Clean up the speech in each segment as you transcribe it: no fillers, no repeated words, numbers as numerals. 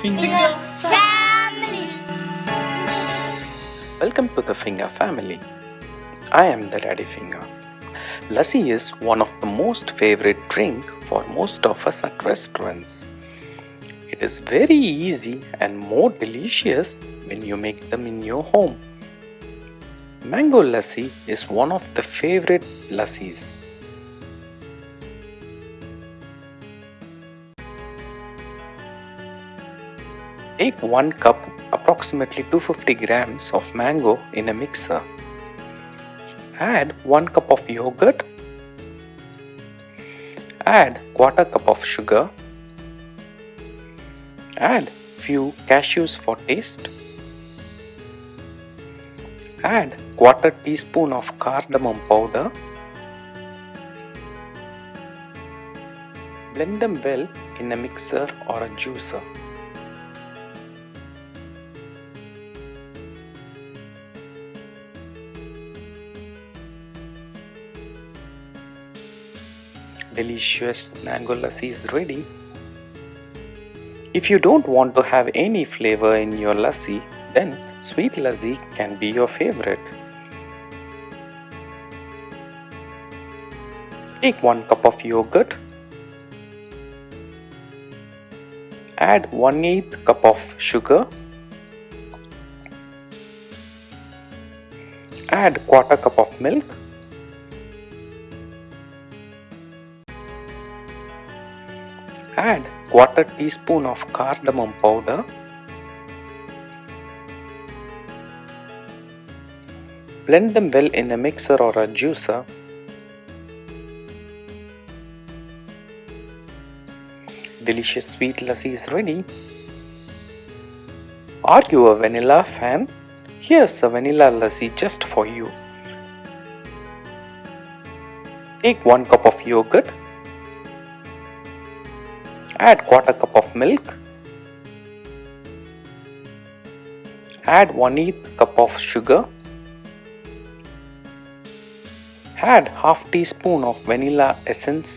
Finger family. Welcome to the Finger family. I am the Daddy Finger. Lassi is one of the most favorite drink for most of us at restaurants. It is very easy and more delicious when you make them in your home. Mango lassi is one of the favorite lassis. Take 1 cup, approximately 250 grams of mango in a mixer. Add 1 cup of yogurt. Add quarter cup of sugar. Add few cashews for taste. Add quarter teaspoon of cardamom powder. Blend them well in a mixer or a juicer. Delicious mango lassi is ready. If you don't want to have any flavor in your lassi, then sweet lassi can be your favorite. Take 1 cup of yogurt. Add 1/8 cup of sugar. Add quarter cup of milk. Add quarter teaspoon of cardamom powder. Blend them well in a mixer or a juicer. Delicious sweet lassi is ready. Are you a vanilla fan? Here's a vanilla lassi just for you. Take 1 cup of yogurt. Add quarter cup of milk. Add 1/8 cup of sugar. Add half teaspoon of vanilla essence.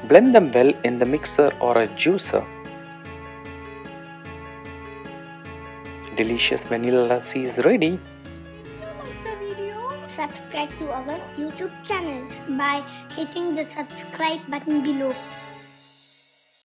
Blend them well in the mixer or a juicer. Delicious vanilla lassi is ready. Subscribe to our YouTube channel by hitting the subscribe button below.